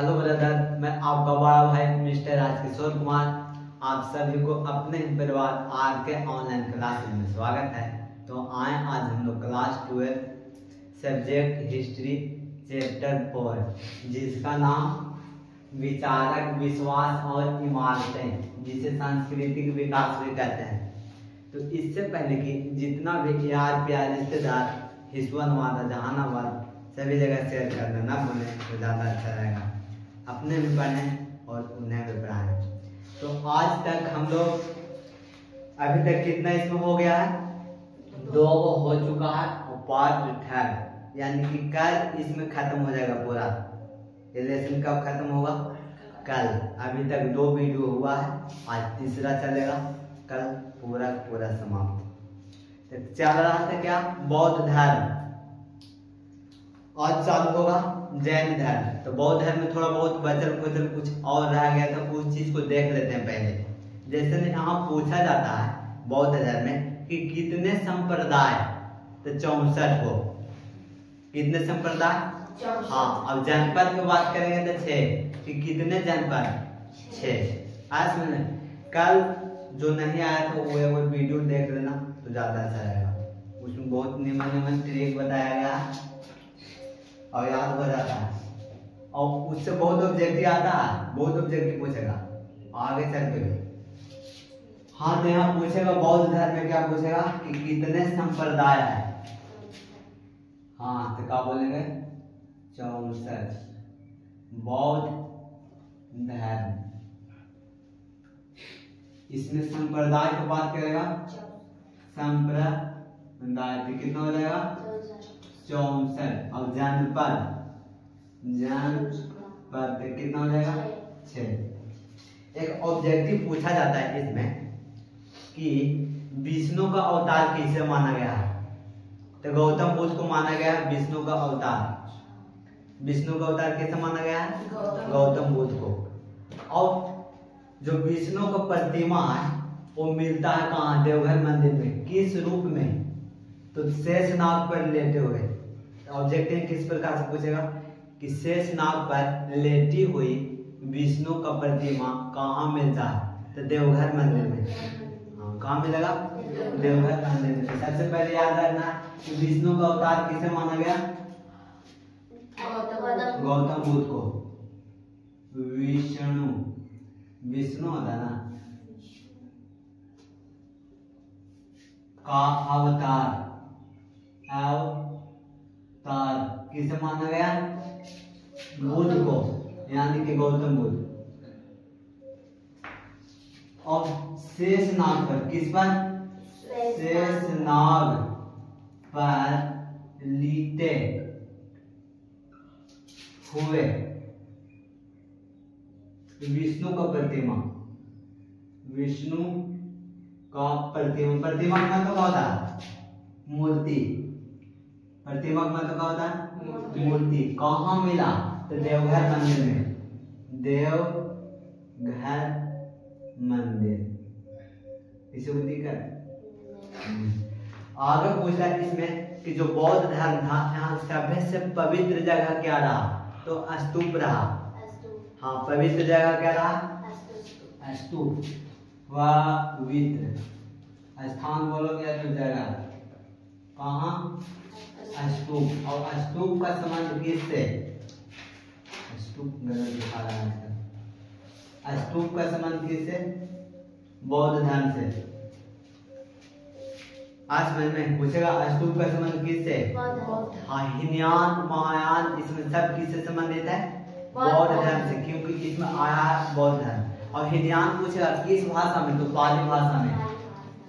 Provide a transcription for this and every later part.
Hello brother, मैं आपका बड़ा भाई मिस्टर राजकिशोर कुमार आप सभी को अपने परिवार आर के ऑनलाइन क्लास में स्वागत है। तो आए आज हम लोग क्लास 12 सब्जेक्ट हिस्ट्री चैप्टर 4 जिसका नाम विचारक, विश्वास और इमारतें, जिसे सांस्कृतिक विकास भी कहते हैं। तो इससे पहले कि जितना भी यार प्यार रिश्तेदार हिस्सनवाद जहानाबाद सभी जगह शेयर कर देना भूलें तो ज़्यादा अच्छा रहेगा। अपने भी पढ़ें और उन्हें भी पढ़ाएं। तो आज तक हम लोग अभी तक कितना इसमें हो गया है, 2 हो चुका है और पार्ट थर्ड यानी कि कल इसमें खत्म हो जाएगा पूरा। ये लेसन कब खत्म होगा? कल। अभी तक 2 वीडियो हुआ है, आज तीसरा चलेगा, कल पूरा पूरा समाप्त। तो चल रहा था क्या? बौद्ध धर्म। आज चालू होगा जैन धर्म। तो बौद्ध धर्म में थोड़ा बहुत बचल कुचल कुछ और रह गया था, उस चीज को देख लेते हैं पहले। जैसे यहाँ पूछा जाता है बौद्ध धर्म में कि कितने संप्रदाय, तो 64 हो। कितने संप्रदाय? हाँ। अब जनपद की बात करेंगे तो 6 कि कितने जनपद? 6। आज में कल जो नहीं आया था वो वीडियो देख लेना तो ज्यादा अच्छा रहेगा। उसमें बहुत नियमन ट्रिक बताया गया है और याद हो जाता है, और उससे बहुत ऑब्जेक्टिव आता है, बहुत ऑब्जेक्टिव पूछेगा आगे चल के भी। हाँ, तो यहाँ पूछेगा बौद्ध धर्म में क्या पूछेगा कि कितने संप्रदाय है। हाँ, तो क्या बोलेंगे? 64 बौद्ध धर्म। इसमें संप्रदाय की बात करेगा, संप्रदाय तो कितना हो जाएगा? 64। और जनपद कितना हो जाएगा? 6। एक ऑब्जेक्टिव पूछा जाता है इसमें कि विष्णु का अवतार किसे माना गया है। तो गौतम बुद्ध को माना गया है विष्णु का अवतार। विष्णु का अवतार किसे माना गया है? गौतम बुद्ध को। और जो विष्णु का प्रतिमा है वो मिलता है कहाँ? देवघर मंदिर में। किस रूप में? तो शेषनाग पर लेटे हुए। ऑब्जेक्टिव किस प्रकार से पूछेगा कि शेषनाग पर लेटी हुई विष्णु का प्रतिमा कहाँ मिलता है? तो देवघर मंदिर में। हाँ, कहाँ मिलेगा? देवघर मंदिर में। सबसे पहले याद रखना कि विष्णु का अवतार किसे माना गया? गौतम बुद्ध को। विष्णु होता ना का अवतार किसे माना गया? बुद्ध को, यानी कि गौतम बुद्ध। और शेषनाग पर, किस पर? शेषनाग पर लेटे हुए विष्णु का प्रतिमा। विष्णु का प्रतिमा। प्रतिमा का मतलब क्या होता है? मूर्ति। प्रतिमा का मतलब क्या होता है? मूर्ति। कहाँ मिला? तो देवघर मंदिर में। देवघर मंदिर। इसे कोई दिक्कत? आगे पूछा इसमें कि जो बौद्ध धर्म था यहाँ सभ्य से पवित्र जगह क्या रहा? तो स्तूप रहा। हाँ, पवित्र जगह क्या रहा? स्तूप। पवित्र स्थान बोलोगे तो जगह कहाँ? स्तूप। और स्तूप का संबंध किससे? स्तूप गलत दिखा रहा है। स्तूप का संबंध किससे? बौद्ध धर्म से। आज में पूछेगा स्तूप का संबंध किससे? हाँ, हीनयान महायान इसमें सब किससे संबंधित है? बौद्ध धर्म से, क्योंकि इसमें आया है बौद्ध धर्म। और हीनयान पूछेगा किस भाषा में? तो पाली भाषा में।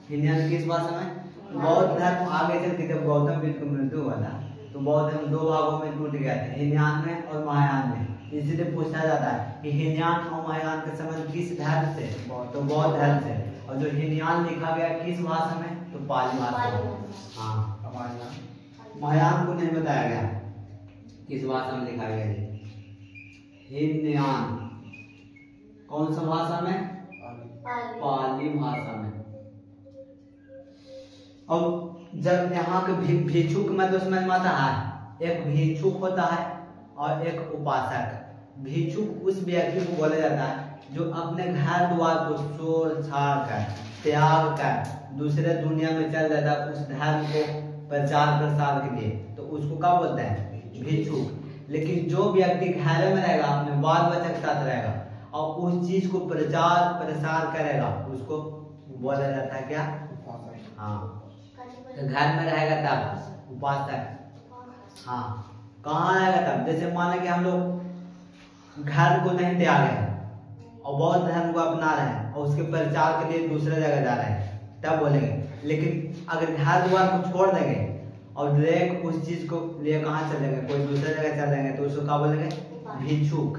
हीनयान किस भाषा में? बौद्ध धर्म आगे चल के जब गौतम बुद्ध की मृत्यु हुआ था तो बौद्ध धर्म 2 भागों में टूट गया था, हीनयान में और महायान में। इसलिए पूछा जाता है कि हीनयान और महायान का संबंध किस धर्म से? तो बौद्ध धर्म से। और जो हीनयान लिखा गया किस भाषा में? तो पाली भाषा में। हाँ, महायान को नहीं बताया गया किस भाषा में लिखा गया है। हीनयान कौन सा भाषा में? पाली भाषा में। और जब यहाँ के भिक्षुक मतलब समझ में आता है, एक भिक्षुक होता है और एक उपासक। भिक्षुक उस व्यक्ति को बोला जाता है जो अपने घर द्वार को छोड़ छाड़ कर त्याग कर दूसरे दुनिया में चल जाता है उस धर्म को प्रचार प्रसार के लिए, तो उसको क्या बोलते हैं? भिक्षुक। लेकिन जो व्यक्ति घर में रहेगा, अपने बाल बच्चा के साथ रहेगा और उस चीज को प्रचार प्रसार करेगा, उसको बोला जाता है क्या? हाँ, तो घर में रहेगा तब उपासक। हाँ, कहाँ रहेगा तब? जैसे माने कि हम लोग घर को नहीं त्यागे और बौद्ध धर्म को अपना रहे हैं और उसके प्रचार के लिए दूसरे जगह जा रहे हैं, तब बोलेंगे। लेकिन अगर घर द्वार को छोड़ देंगे और डायरेक्ट उस चीज को लिए कहाँ चलेंगे, कोई दूसरे जगह चल जाएंगे, तो उसको क्या बोलेंगे? भिक्षुक।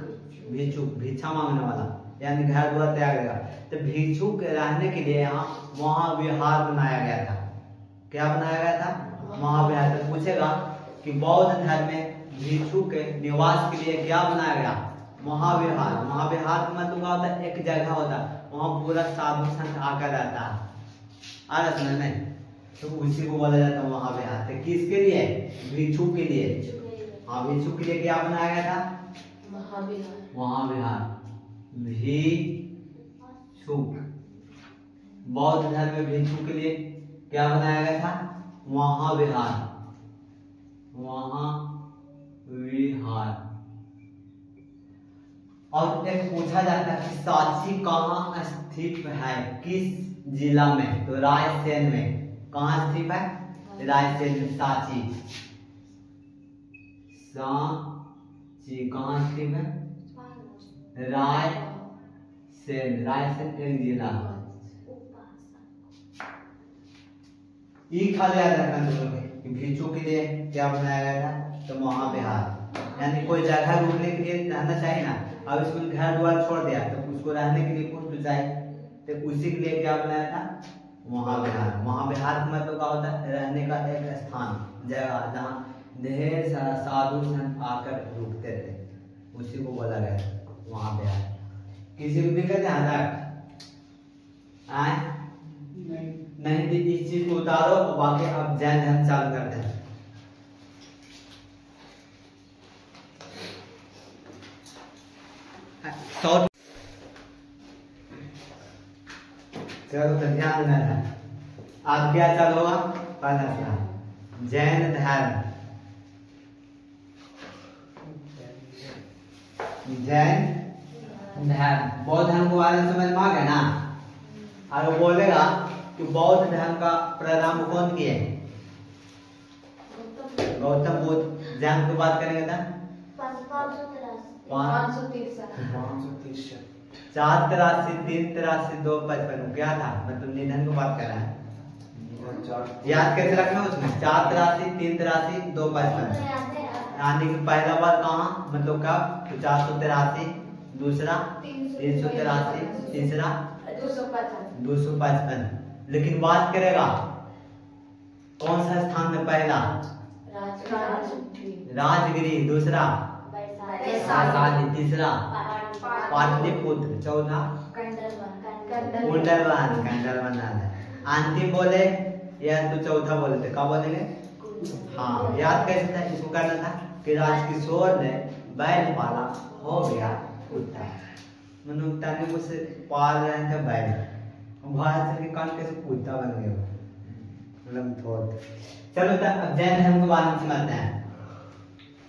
भिक्षुक भिक्षा मांगने वाला, यानी घर द्वार त्याग देगा। तो भिक्षुक रहने के लिए यहाँ महाविहार बनाया गया था। क्या बनाया गया था? महाविहार। तो पूछेगा कि बौद्ध धर्म में भिक्षुक के निवास के लिए क्या बनाया गया? महाविहार। महाविहार का मतलब क्या होता है? एक जगह होता है, वहाँ पूरा साधु संत आकर रहता है। आ रहा समझ में? तो उसी को बोला जाता है महाविहार। तो किसके लिए? भिक्षुक के लिए। हाँ, भिक्षुक के लिए क्या बनाया गया था? महाविहार। भिक्षुक, बौद्ध धर्म में भिक्षुक के लिए क्या बनाया गया था? महाविहार। महाविहार। और एक पूछा जाता है कि सांची कहाँ स्थित है, किस जिला में? तो रायसेन में। कहाँ स्थित है? रायसेन में सांची। सांची कहाँ स्थित है? रायसेन। रायसेन एक जिला। ये खाली याद रखना तुम लोग कि भिक्षुक के लिए क्या बनाया गया था? तो महाविहार, यानी कोई जगह रुकने के लिए रहना चाहिए ना। अब इसको घर द्वार छोड़ दिया तो उसको रहने के लिए कुछ तो चाहिए, तो उसी के लिए क्या बनाया था? महाविहार। महाविहार का मतलब क्या होता है? रहने का एक स्थान, जगह जहाँ ढेर सारा साधु संत आकर रुकते थे, उसी को बोला गया महाविहार। किसी को दिक्कत है? आए नहीं तो इस चीज को उतारो और बाकी अब जैन धर्म चालू करते हैं। चलो तो ध्यान देना है। अब क्या चालू होगा? पहला सवाल, जैन धर्म। जैन धर्म, बौद्ध धर्म के बारे में समझ में आ गया ना? और वो बोलेगा कि बौद्ध धर्म का प्रारंभ कौन किए? गौतम बुद्ध। जैन की बात करेंगे तो 483, 383, 255 क्या था? मतलब निधन को बात कर रहा है। याद कैसे रखना उसमें? 483, 383, 255, यानी कि पहला बार कहाँ, मतलब कब? तो 483, दूसरा 383, तीसरा 255। लेकिन बात करेगा कौन सा स्थान में? पहला राजगिरी, दूसरा तीसरा पाटलिपुत्र, चौथा कुंडलवन। अंतिम बोले या तो चौथा बोले थे, क्या बोलेंगे? हाँ, याद कैसे था? इसको करना था कि राजकिशोर ने बैल पाला, हो गया कुत्ता। तने उसे पाल रहे थे बैल, बाहर चल के कान कैसे कुत्ता बन गया, मतलब थोड़ा। चलो तो अब जैन धर्म के बारे में समझते हैं।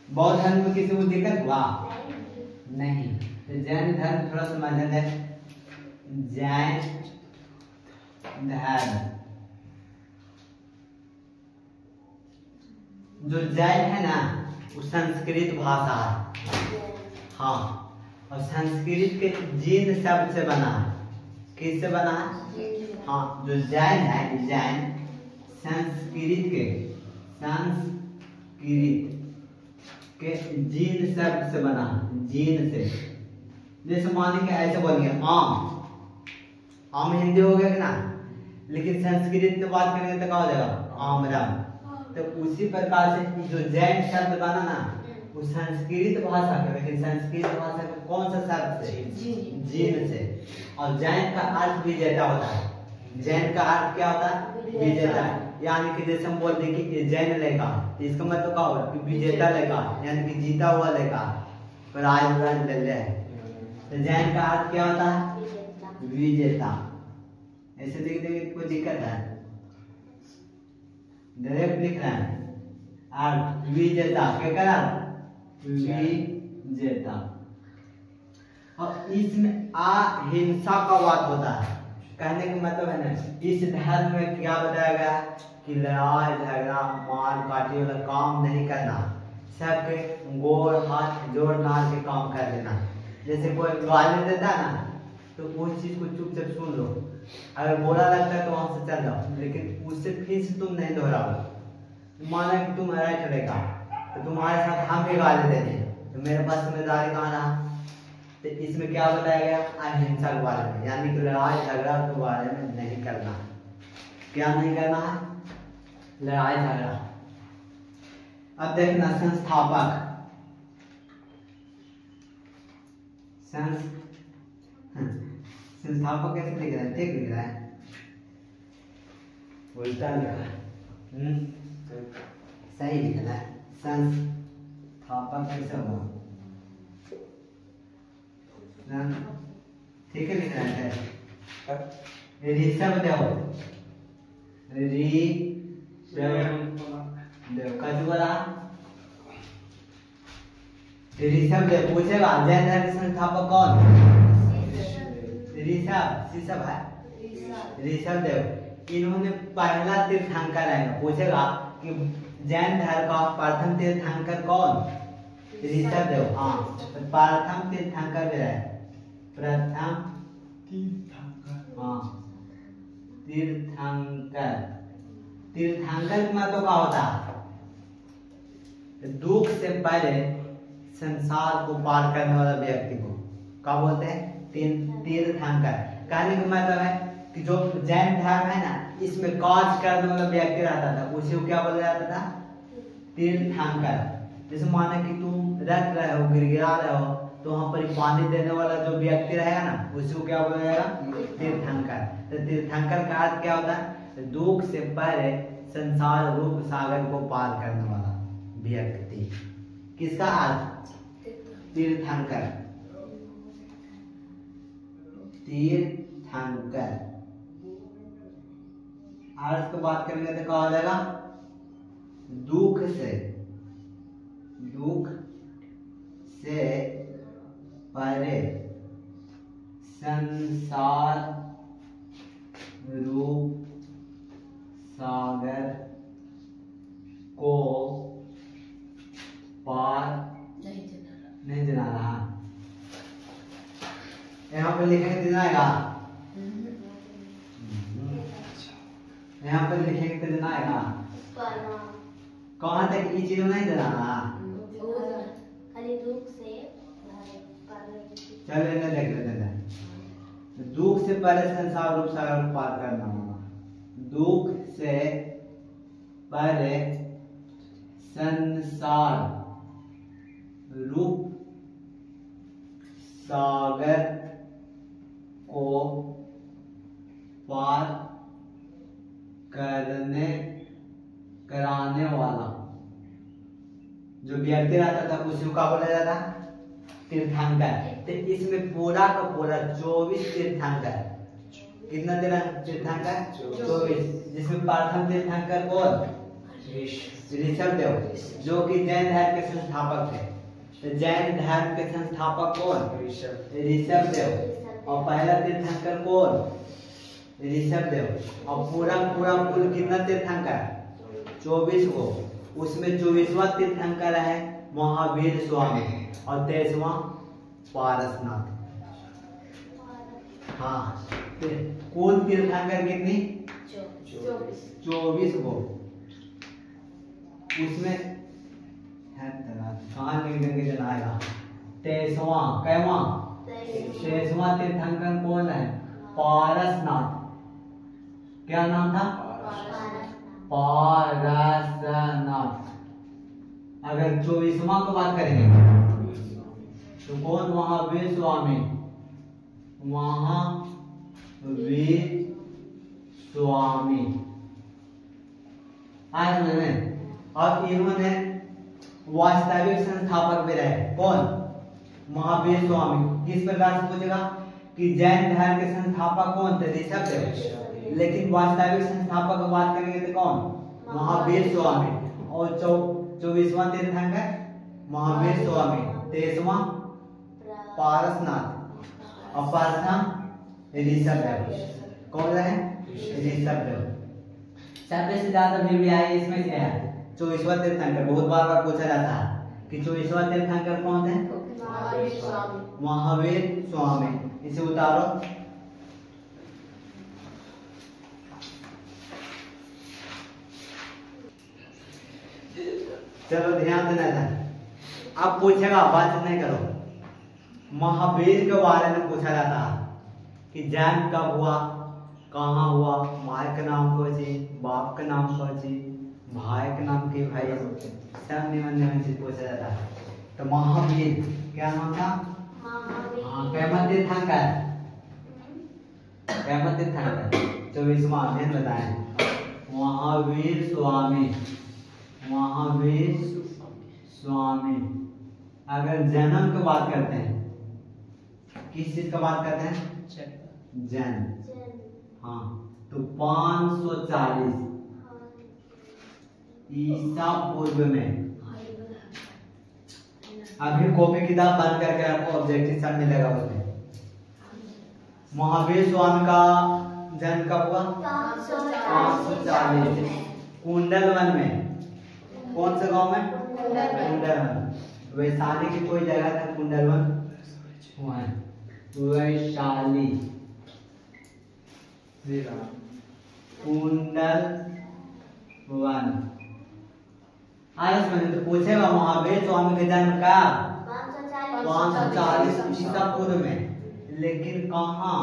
बौद्ध धर्म में किसी को दिक्कत हुआ? नहीं। तो जैन धर्म थोड़ा समझने दें। जैन धर्म, जो जैन है ना, वो संस्कृत भाषा है। हाँ, और संस्कृत के जीन शब्द से बना है। किससे बना है? हाँ, जो जैन है, जैन संस्कृत के जीन शब्द से बना है। जीन से, जैसे मानेंगे ऐसे बोलेंगे आम हिंदी हो गया ना, लेकिन संस्कृत में बात करेंगे तो क्या हो जाएगा? आमरम। तो उसी प्रकार से जो जैन शब्द बना ना, वो संस्कृत भाषा का, लेकिन संस्कृत भाषा का कौन सा शब्द से? जीन से। और जैन का अर्थ विजेता होता है। जैन का अर्थ क्या होता है? विजेता। यानी कि जैसे हम बोलते हैं कि जैन लड़का, इसका मतलब क्या होगा? कि विजेता लड़का, यानी कि जीता हुआ लड़का। प्राइज ले ले। तो जैन का अर्थ क्या होता है? विजेता। ऐसे लिख देंगे कोई दिक्कत है? डायरेक्ट लिख रहे हैं अर्थ विजेता। क्या करा? विजेता। और इसमें अहिंसा का बात होता है। कहने का मतलब है ना, इस धर्म में क्या बताया गया कि लड़ाई झगड़ा मार काटी वाला काम नहीं करना, सबके गोड़ हाथ जोड़ नार के काम कर देना। जैसे कोई गाली देता है ना, तो उस चीज को चुपचाप सुन लो, अगर बुरा लगता है तो वहां से चल जाओ, लेकिन उससे फिर से तुम नहीं दोहराओ। माना कि तुम राइट रहेगा तो तुम्हारे साथ हम भी गाली दे दें, तो मेरे पास जिम्मेदारी कहाँ रहा? तो इसमें क्या बताया गया? अहिंसा के बारे में, यानी कि लड़ाई झगड़ा के बारे में नहीं करना। क्या नहीं करना है? लड़ाई झगड़ा। अब देखना संस्थापक। संस्थापक कैसे लिख रहा है? ठीक लिख रहा है, उल्टा लिख रहा है। सही लिख रहा है। संस्थापक कैसे होगा? ठीक है लिख रहा है। ऋषभ देव, ऋषभ देव पूछेगा जैन धर्म के संस्थापक कौन? ऋषभ है, ऋषभ देव। इन्होंने पहला तीर्थंकर है। पूछेगा कि जैन धर्म का प्रथम तीर्थंकर कौन? ऋषभ देव। हाँ, प्रथम तीर्थंकर भी है। प्रथम तीर्थंकर। हाँ, तीर्थंकर। तीर्थंकर में तो क्या होता है? दुख से पहले संसार को पार करने वाला व्यक्ति को क्या बोलते हैं? तीर्थंकर। कहने का मतलब है कि जो जैन धर्म है ना, इसमें काज करने वाला व्यक्ति रहता था, उसी को क्या बोला जाता था? तीर्थंकर। जैसे माने कि तुम रख रहे हो, गिरगिरा रहे हो, तो वहां पर पानी देने वाला जो व्यक्ति रहेगा ना, उसी को क्या बोला जाएगा? तीर्थंकर। तो तीर्थंकर का अर्थ क्या होता है? दुख से पहले संसार रूप सागर को पार करने वाला व्यक्ति। किसका अर्थ? तीर्थंकर। तीर्थंकर अर्थ की बात करेंगे तो क्या हो जाएगा? दुख से पहले संसार रूप सागर को पार नहीं देना रहा। यहाँ पर लिखेंगे तो आएगा, यहाँ पर लिखेंगे तो देना आएगा। कहाँ तक ये चीज नहीं देना रहा? चलो इन्हें देख लेते हैं। दुख से पहले संसार रूप सागर को पार करना होगा। दुख से पहले संसार रूप सागर को पार कराने वाला जो व्यक्ति रहता था, उसी को बोला जाता तीर्थंकर। तो इसमें पूरा का पूरा 24 तीर्थंकर। कितना तीर्थंकर? 24। जिसमें प्रथम तीर्थंकर कौन? ऋषभ देव, जो कि जैन धर्म के संस्थापक थे। तो जैन धर्म के संस्थापक कौन? ऋषभ देव। और पहला तीर्थंकर कौन? ऋषभ देव। और पूरा कुल कितना तीर्थंकर? 24 को। उसमें 24वां तीर्थंकर है महावीर स्वामी और 23वां पारसनाथ। हाँ, कुल तीर्थंकर कितनी? 24 को। उसमें कहाँ लिख देंगे जनाएगा? 23वां। कैवां? 23वां तीर्थंकर कौन है? पारसनाथ। क्या नाम था? पारसनाथ। अगर 24वां को बात करेंगे तो कौन? महावीर स्वामी। महावीर स्वामी। आज में और इन्होंने वास्तविक संस्थापक भी रहे। कौन? महावीर स्वामी। किस प्रकार से पूछेगा कि जैन धर्म के संस्थापक कौन थे? ऋषभदेव। लेकिन वास्तविक संस्थापक की बात करेंगे तो कौन? महावीर स्वामी। और 24वां तीर्थंकर महावीर स्वामी, 23वां पारसनाथ और 5वां ऋषभदेव। कौन रहे? ऋषभदेव। सबसे ज्यादा भीड़ भी आई इसमें से है 24वां तीर्थंकर। बहुत बार पूछा जाता है कि 24वां तीर्थंकर कौन थे? महावीर स्वामी। इसे उतारो। चलो ध्यान देना था। अब पूछेगा, बात नहीं करो। महावीर के बारे में पूछा जाता है कि जन्म कब हुआ, कहाँ हुआ, माँ का नाम कौची, बाप का नाम कौची, भाई का नाम की भाई, सब निमन चीज पूछा जाता है। तो महावीर क्या नाम था? हाँ, कैमत तीर्थंकर। कैमत तीर्थंकर 24वां अध्ययन बताए। महावीर स्वामी। महावीर स्वामी। अगर जन्म की बात करते हैं, किस चीज का बात करते हैं? जन्म। हाँ, तो 540 ईसा पूर्व में। अभी कॉपी किताब बंद करके आपको ऑब्जेक्टिव सब मिलेगा उसमें। महावीर स्वामी का जन्म कब हुआ? 540 कुंडलवन में। कौन से गांव में? कुंडलवन। वैशाली की कोई जगह था कुंडलवन हुआ है। वैशाली कुंडलवन। आइए समझे। तो पूछेगा महावीर स्वामी का जन्म का 540 ईसा पूर्व में, लेकिन कहाँ?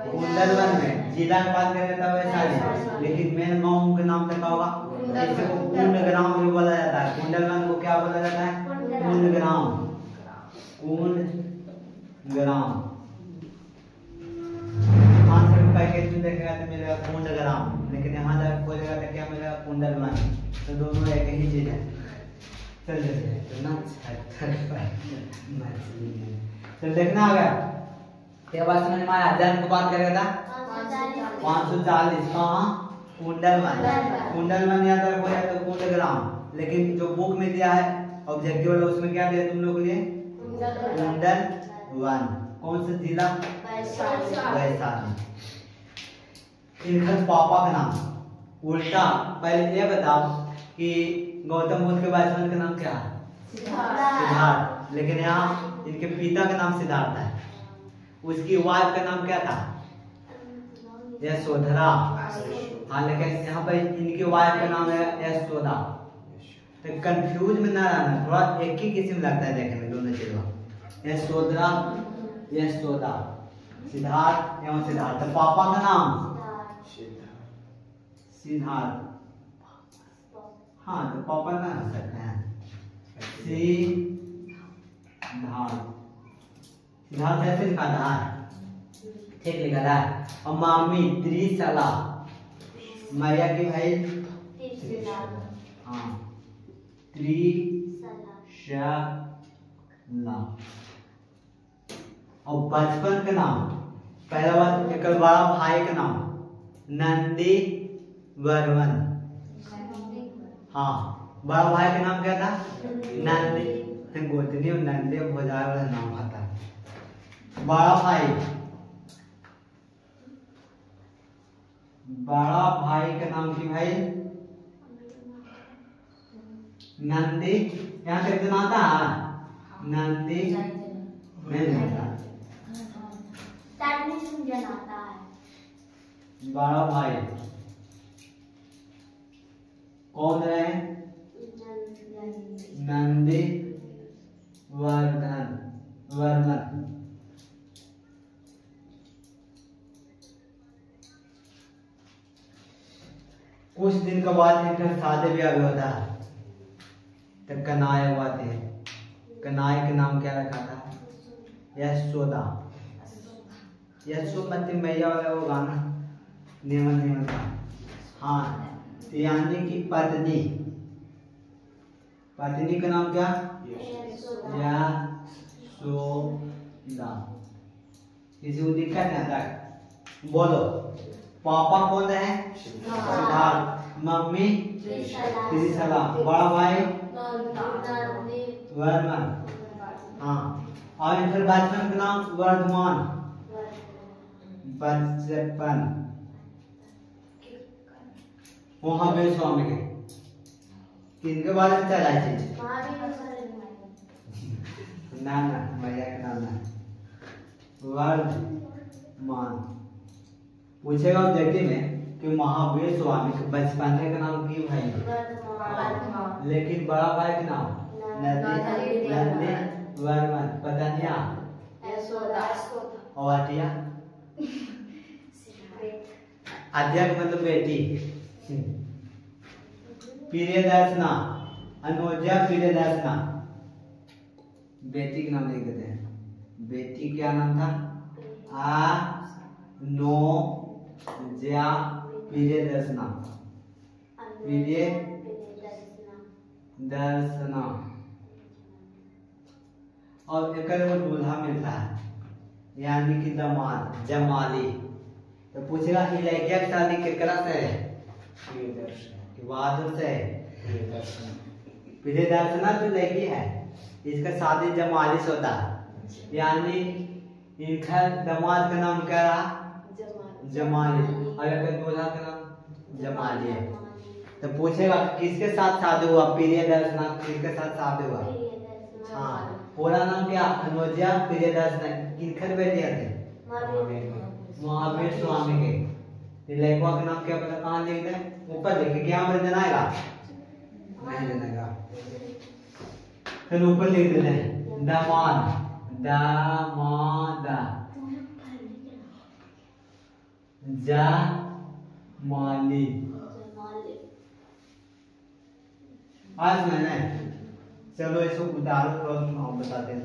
कुंडलवन में। जिला की बात करें तो वैशाली, लेकिन मेन गांव का नाम क्या होगा? इसे को कुंडग्राम भी बोला जाता है। कुंडलवन को क्या बोला जाता है? कुंडग्राम। कुंडग्राम। आंसर पैकेज में देखेगा तो मिलेगा कुंडग्राम, लेकिन यहाँ जाकर खोजेगा तो क्या मिलेगा? कुंडलवन। तो दोनों एक ही चीज है। चल चल देखना आ गया। क्या बात समझ में आया? जन्म की बात करेगा 540 कहाँ? कुंडलवन। कुंडलवन याद रखो या तो कुंडग्राम, लेकिन जो बुक में दिया है ऑब्जेक्टिव वाला उसमें क्या दिया तुम लोग के लिए? कुंडलवन। कौन सा जिला? वैशाली। इनका पापा का नाम उल्टा। पहले ये बताओ कि गौतम बुद्ध के बचपन का नाम क्या है? सिद्धार्थ। लेकिन यहाँ इनके पिता का नाम सिद्धार्थ है। उसकी वाइफ का नाम क्या था? यशोधरा। हाँ, लेकिन यहाँ पर इनकी वाइफ का नाम है यशोदा। तो कंफ्यूज में ना रहना, थोड़ा एक ही किस्म लगता है देखने में दोनों चीजों। यशोधरा, यशोदा, सिद्धार्थ एवं सिद्धार्थ। तो पापा का नाम सिद्धार्थ। हाँ, तो पापा ना हो सकते हैं सिद्धार्थ। सिद्धार्थ ऐसे लिखा था, ठीक लिखा था। और मामी त्रिशला, मैया की भाई हाँ त्रिशला। और बचपन का नाम पहला बात, एक बड़ा भाई का नाम नंदी वर्मन। हाँ, बड़ा भाई का नाम क्या था? नंदी। गोतनी और नंदी भोजाए वाला नाम आता है। बड़ा भाई, बड़ा भाई का नाम की भाई नंदी। यहाँ से कितना आता है? नंदी नहीं आता। बड़ा भाई कौन है? नंदी वर्धन। वर्धन। कुछ दिन के बाद इनका शादी ब्याह भी होता है। तो कन्हैया हुआ थे। कन्हैया के नाम क्या रखा था? यशोदा। यशोमती मैया वाला वो गाना नियमन था। हाँ, यानी कि पत्नी। पत्नी का नाम क्या? यशोदा। किसी को दिक्कत है तक? बोलो। पापा कौन है? सिद्धार्थ। मम्मी त्रिशला। बड़ा भाई वर्मन। हाँ, और फिर बचपन का नाम वर्धमान। बचपन महावीर स्वामी के किनके बारे में चला चीज? ना ना, भैया का नाम ना। वर्धमान पूछेगा ऑब्जेक्टिव में कि महावीर स्वामी के बचपन का नाम की भाई? लेकिन बड़ा भाई का नाम नंदी वर्मन। पतनिया और आटिया आद्या मतलब बेटी। प्रियदर्शना अनुजा प्रियदर्शना बेटी का नाम लिख देते हैं। बेटी क्या नाम था? अनुजा प्रियदर्शना। प्रियदर्शना। और एक दूल्हा मिलता है यानी कि दामाद जमाली। तो पूछेगा कि लड़किया की शादी केकरा से है? बहादुर से है। प्रियदर्शना जो लड़की है इसका शादी जमाली से होता है, यानी इनका दामाद का नाम क्या रहा? जमाली। और इनका दूल्हा का नाम जमाली है। तो पूछेगा किसके साथ शादी हुआ? प्रियदर्शना किसके साथ शादी हुआ? हाँ, पूरा नाम क्या? अनुजा प्रियदर्शना। किनकर बेटी थे? महावीर स्वामी के। लड़का का नाम क्या पता? कहाँ लिख दे? ऊपर लिखे। क्या हमारे जनाएगा? नहीं जनाएगा। फिर ऊपर लिख देते हैं दामाद। दामाद जमाली। आज मैंने चलो इसको उदाहरण हम बताते हैं।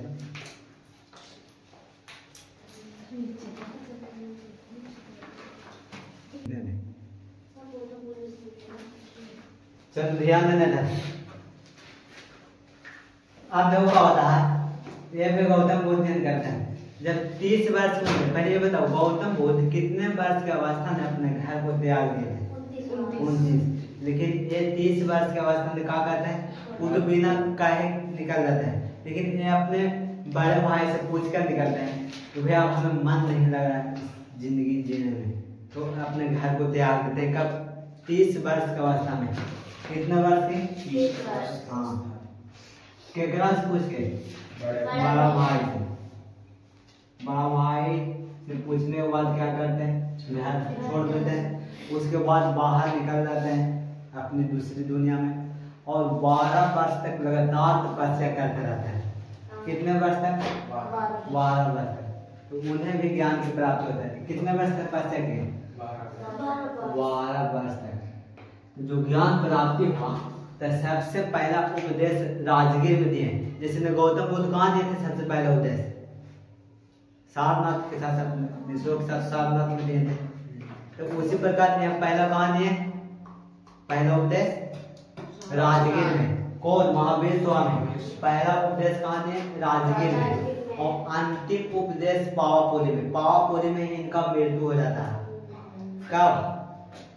चलो ध्यान देना। आप देखो क्या होता है, ये भी गौतम बुद्ध ध्यान करते हैं। जब 30 वर्ष के होंगे, पहले ये बताओ गौतम बुद्ध कितने वर्ष की अवस्था में अपने घर को त्याग दिए थे? 29। लेकिन ये 30 वर्ष की अवस्था में क्या करते हैं? खुद बिना कहे निकल जाते हैं। लेकिन ये अपने बड़े भाई से पूछ कर निकलते हैं कि भैया हमें मन नहीं लग रहा है जिंदगी जीने में, तो अपने घर को त्याग देते हैं। कब? 30 वर्ष की अवस्था में। कितने वर्ष के? 30 वर्ष। हाँ, केकरा से पूछ के? बड़ा भाई से। बड़ा भाई से पूछने के बाद क्या करते हैं? घर छोड़ देते हैं। उसके बाद बाहर निकल जाते हैं अपनी दूसरी दुनिया में, और 12 वर्ष तक लगातार तपस्या करते रहते हैं। कितने वर्ष तक? 12 वर्ष तक। तो उन्हें भी ज्ञान की प्राप्ति होता है। कितने वर्ष तक तपस्या किए? 12 वर्ष तक। जो ज्ञान प्राप्ति हुआ तो सबसे पहला उपदेश राजगीर में दिए। जैसे गौतम बुद्ध कहाँ दिए थे सबसे पहला उपदेश? सारनाथ के साथ, विश्व के साथ सारनाथ में दिए थे। तो उसी प्रकार यहाँ पहला कहाँ दिए? पहला उपदेश राजगीर में। कौन? महावीर स्वामी। पहला उपदेश कहाँ दिए? राजगीर में। और अंतिम उपदेश पावापुरी में। पावापुरी में इनका मृत्यु हो जाता है। कब?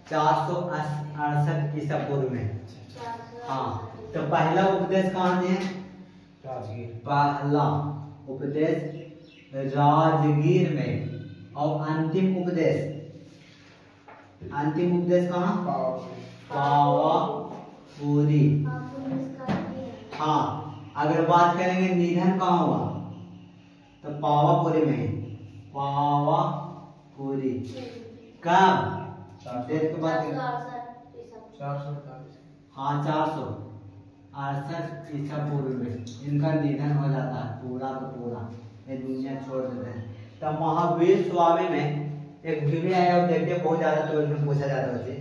468 ईसा पूर्व में। हाँ, तो पहला उपदेश कहाँ दिए? पहला उपदेश राजगीर में। और अंतिम उपदेश कहाँ? पावापुरी। हाँ, अगर बात करेंगे निधन कहाँ हुआ तो पावापुरी में। पावापुरी कब? डेट के बाद? हाँ, 468 ईसा पूर्व में इनका निधन हो जाता है। पूरा तो पूरा ये दुनिया छोड़ देते हैं। तो महावीर स्वामी में एक वीडियो आया, देखते बहुत ज्यादा, तो इसमें पूछा जाता है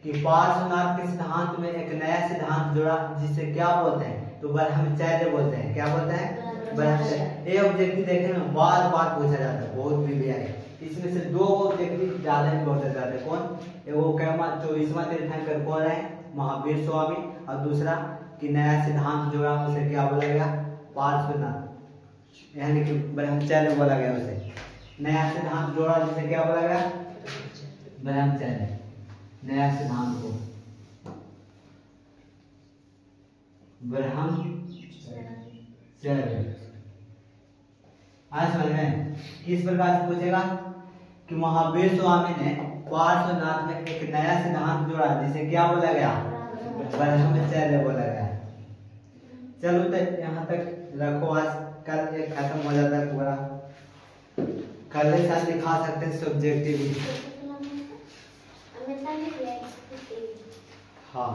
कि पार्श्वनाथ के सिद्धांत में एक नया सिद्धांत जुड़ा जिसे क्या बोलते हैं? तो ब्रह्मचर्य बोलते हैं। क्या बोलते हैं? ब्रह्मचर्य। ये ऑब्जेक्टिव देखने में बार बार पूछा जाता है, बहुत वीडियो आए। इसमें से 2 ऑब्जेक्टिव ज्यादा इंपॉर्टेंट जाते हैं। कौन? वो 24वां तीर्थंकर कौन है? महावीर स्वामी। और दूसरा कि नया सिद्धांत जोड़ा उसे क्या बोला गया? पार्श्वनाथ। यानी कि ब्रह्मचर्य बोला गया उसे। नया सिद्धांत जोड़ा जिसे क्या बोला गया? ब्रह्मचर्य। नया सिद्धांत को ब्रह्मचर्य। आज समझ में किस प्रकार से पूछेगा कि महावीर स्वामी ने पार्श्वनाथ में एक नया सिद्धांत जोड़ा जिसे क्या बोला गया? ब्रह्मचर्य बोला गया। चलो तो यहाँ तक रखो, आज कल ये खत्म हो जाता है पूरा। कल के साथ दिखा सकते हैं सब्जेक्टिव। हाँ